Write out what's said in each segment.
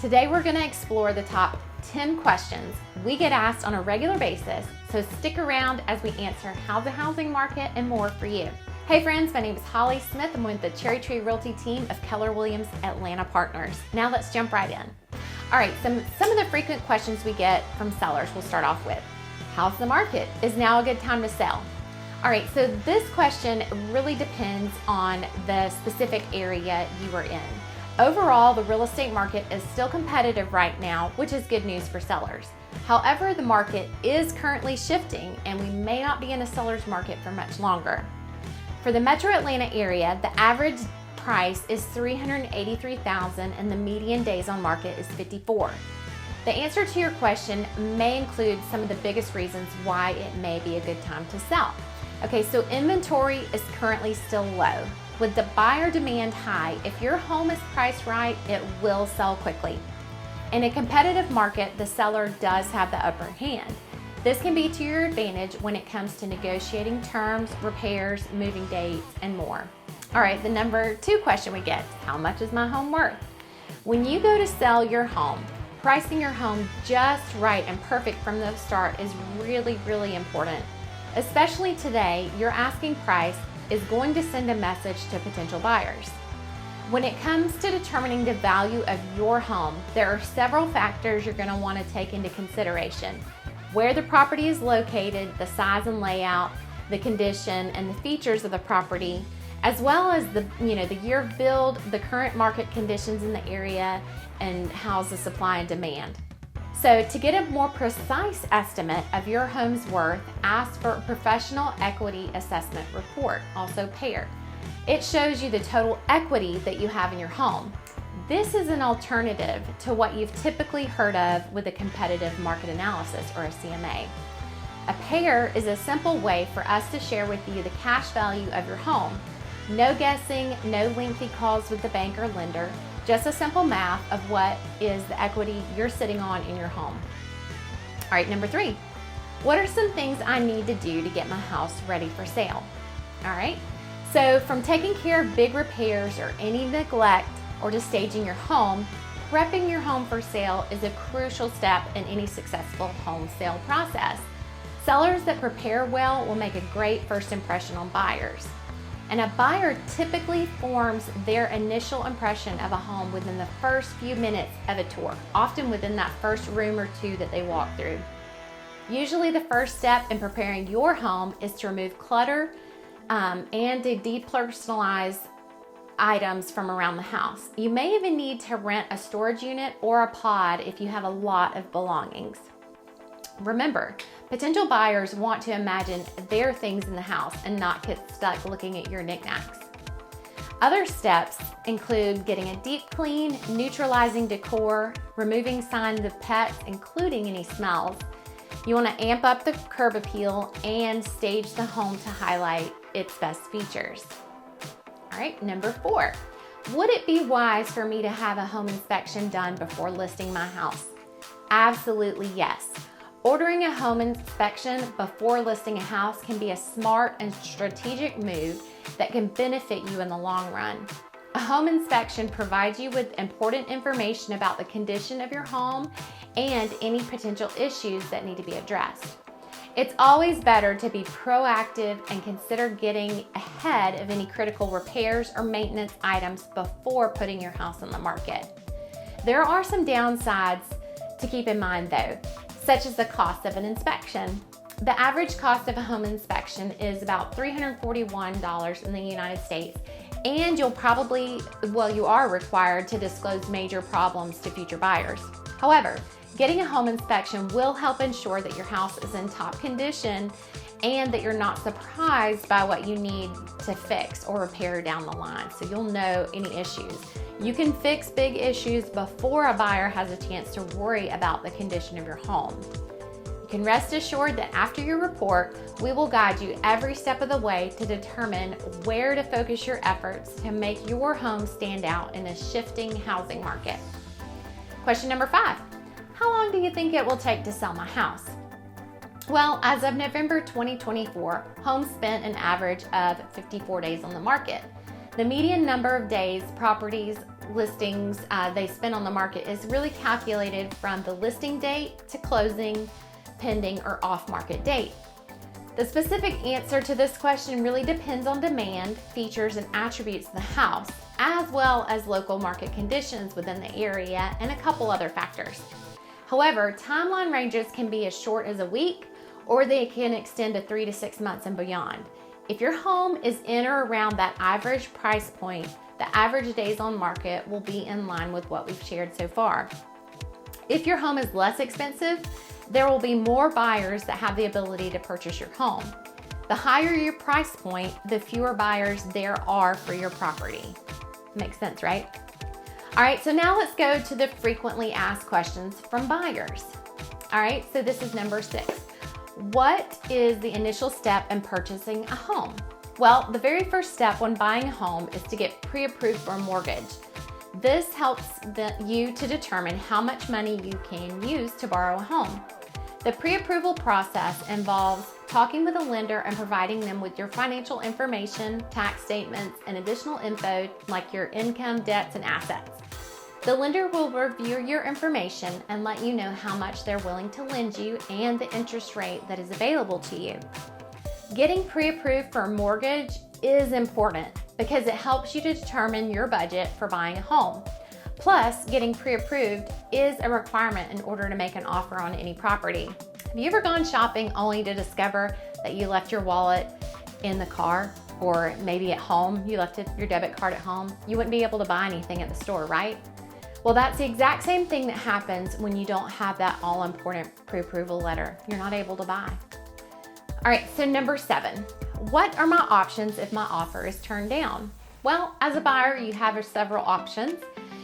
Today we're going to explore the top 10 questions we get asked on a regular basis, so stick around as we answer how's the housing market and more for you. Hey friends, my name is Holly Smith. I'm with the Cherry Tree Realty team of Keller Williams Atlanta Partners. Now let's jump right in. All right, some of the frequent questions we get from sellers we'll start off with. How's the market? Is now a good time to sell? All right, so this question really depends on the specific area you are in. Overall, the real estate market is still competitive right now, which is good news for sellers. However, the market is currently shifting and we may not be in a seller's market for much longer. For the Metro Atlanta area, the average price is $383,000 and the median days on market is 54. The answer to your question may include some of the biggest reasons why it may be a good time to sell. Okay, so inventory is currently still low. With the buyer demand high, if your home is priced right, it will sell quickly. In a competitive market, the seller does have the upper hand. This can be to your advantage when it comes to negotiating terms, repairs, moving dates, and more. All right, the number 2 question we get, how much is my home worth? When you go to sell your home, pricing your home just right and perfect from the start is really, really important. Especially today, your asking price is going to send a message to potential buyers. When it comes to determining the value of your home, there are several factors you're going to want to take into consideration. Where the property is located, the size and layout, the condition and the features of the property, as well as the year of build, the current market conditions in the area, and how's the supply and demand. So to get a more precise estimate of your home's worth, ask for a professional equity assessment report, also PAIR. It shows you the total equity that you have in your home. This is an alternative to what you've typically heard of with a competitive market analysis or a CMA. A PAIR is a simple way for us to share with you the cash value of your home. No guessing, no lengthy calls with the bank or lender, just a simple math of what is the equity you're sitting on in your home. All right, number 3, what are some things I need to do to get my house ready for sale? All right, so from taking care of big repairs or any neglect or to staging your home, prepping your home for sale is a crucial step in any successful home sale process. Sellers that prepare well will make a great first impression on buyers. And a buyer typically forms their initial impression of a home within the first few minutes of a tour, often within that first room or two that they walk through. Usually the first step in preparing your home is to remove clutter and to depersonalize items from around the house. You may even need to rent a storage unit or a pod if you have a lot of belongings. Remember, potential buyers want to imagine their things in the house and not get stuck looking at your knickknacks. Other steps include getting a deep clean, neutralizing decor, removing signs of pets, including any smells. You want to amp up the curb appeal and stage the home to highlight its best features. All right, number 4, would it be wise for me to have a home inspection done before listing my house? Absolutely yes. Ordering a home inspection before listing a house can be a smart and strategic move that can benefit you in the long run. A home inspection provides you with important information about the condition of your home and any potential issues that need to be addressed. It's always better to be proactive and consider getting ahead of any critical repairs or maintenance items before putting your house on the market. There are some downsides to keep in mind though, such as the cost of an inspection. The average cost of a home inspection is about $341 in the United States, and you are required to disclose major problems to future buyers. However, getting a home inspection will help ensure that your house is in top condition and that you're not surprised by what you need to fix or repair down the line, so you'll know any issues. You can fix big issues before a buyer has a chance to worry about the condition of your home. You can rest assured that after your report, we will guide you every step of the way to determine where to focus your efforts to make your home stand out in a shifting housing market. Question number 5, how long do you think it will take to sell my house? Well, as of November 2024, homes spent an average of 54 days on the market. The median number of days properties listings they spend on the market is really calculated from the listing date to closing, pending, or off-market date. The specific answer to this question really depends on demand, features, and attributes of the house, as well as local market conditions within the area and a couple other factors. However, timeline ranges can be as short as a week, or they can extend to 3 to 6 months and beyond. If your home is in or around that average price point, the average days on market will be in line with what we've shared so far. If your home is less expensive, there will be more buyers that have the ability to purchase your home. The higher your price point, the fewer buyers there are for your property. Makes sense, right? All right, so now let's go to the frequently asked questions from buyers. All right, so this is number 6. What is the initial step in purchasing a home? Well, the very first step when buying a home is to get pre-approved for a mortgage. This helps you to determine how much money you can use to borrow a home. The pre-approval process involves talking with a lender and providing them with your financial information, tax statements, and additional info like your income, debts, and assets. The lender will review your information and let you know how much they're willing to lend you and the interest rate that is available to you. Getting pre-approved for a mortgage is important because it helps you to determine your budget for buying a home. Plus, getting pre-approved is a requirement in order to make an offer on any property. Have you ever gone shopping only to discover that you left your wallet in the car, or maybe at home, you left your debit card at home? You wouldn't be able to buy anything at the store, right? Well, that's the exact same thing that happens when you don't have that all-important pre-approval letter. You're not able to buy. All right, so number 7, what are my options if my offer is turned down? Well, as a buyer, you have several options.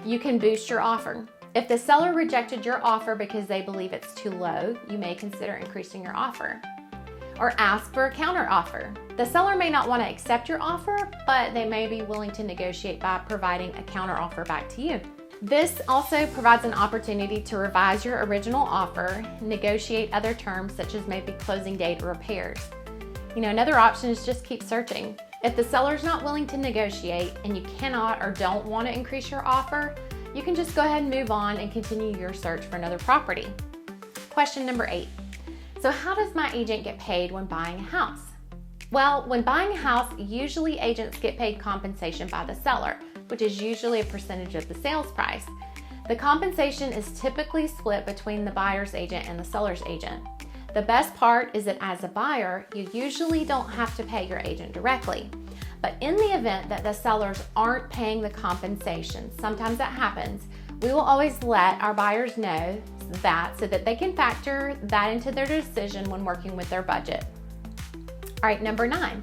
You can boost your offer. If the seller rejected your offer because they believe it's too low, you may consider increasing your offer. Or ask for a counter offer. The seller may not want to accept your offer, but they may be willing to negotiate by providing a counter offer back to you. This also provides an opportunity to revise your original offer, negotiate other terms such as maybe closing date or repairs. Another option is just keep searching. If the seller's not willing to negotiate and you cannot or don't want to increase your offer, you can just go ahead and move on and continue your search for another property. Question number 8. So how does my agent get paid when buying a house? Well, when buying a house, usually agents get paid compensation by the seller, which is usually a percentage of the sales price. The compensation is typically split between the buyer's agent and the seller's agent. The best part is that as a buyer, you usually don't have to pay your agent directly. But in the event that the sellers aren't paying the compensation, sometimes that happens, we will always let our buyers know that so that they can factor that into their decision when working with their budget. All right, number 9.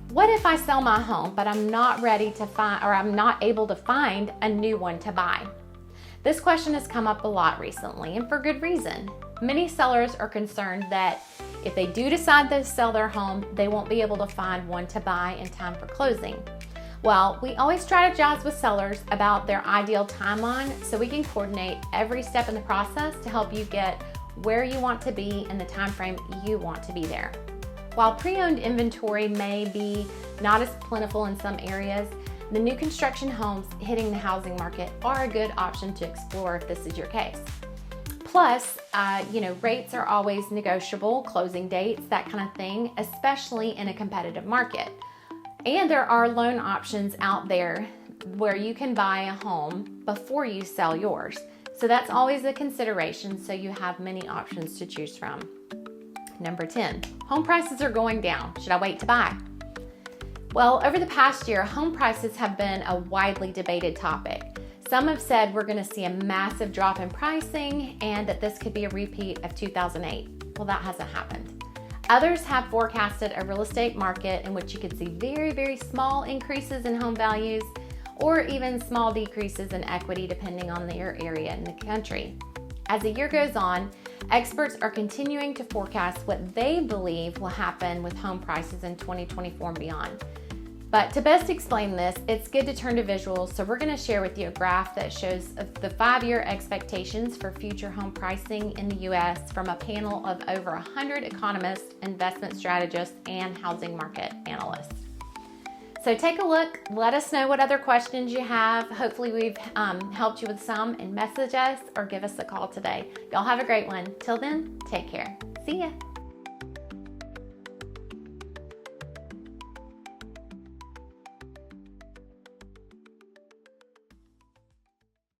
What if I sell my home, but I'm not ready to find, or I'm not able to find a new one to buy? This question has come up a lot recently, and for good reason. Many sellers are concerned that if they do decide to sell their home, they won't be able to find one to buy in time for closing. Well, we always strategize with sellers about their ideal timeline so we can coordinate every step in the process to help you get where you want to be in the time frame you want to be there. While pre-owned inventory may be not as plentiful in some areas, the new construction homes hitting the housing market are a good option to explore if this is your case. Plus, rates are always negotiable, closing dates, that kind of thing, especially in a competitive market. And there are loan options out there where you can buy a home before you sell yours. So that's always a consideration, so you have many options to choose from. Number 10, home prices are going down. Should I wait to buy? Well, over the past year, home prices have been a widely debated topic. Some have said we're going to see a massive drop in pricing and that this could be a repeat of 2008. Well, that hasn't happened. Others have forecasted a real estate market in which you could see very, very small increases in home values or even small decreases in equity depending on your area in the country. As the year goes on, experts are continuing to forecast what they believe will happen with home prices in 2024 and beyond. But to best explain this, it's good to turn to visuals, so we're going to share with you a graph that shows the 5-year expectations for future home pricing in the U.S. from a panel of over 100 economists, investment strategists, and housing market analysts. So take a look, let us know what other questions you have. Hopefully we've helped you with some, and message us or give us a call today. Y'all have a great one. Till then, take care. See ya.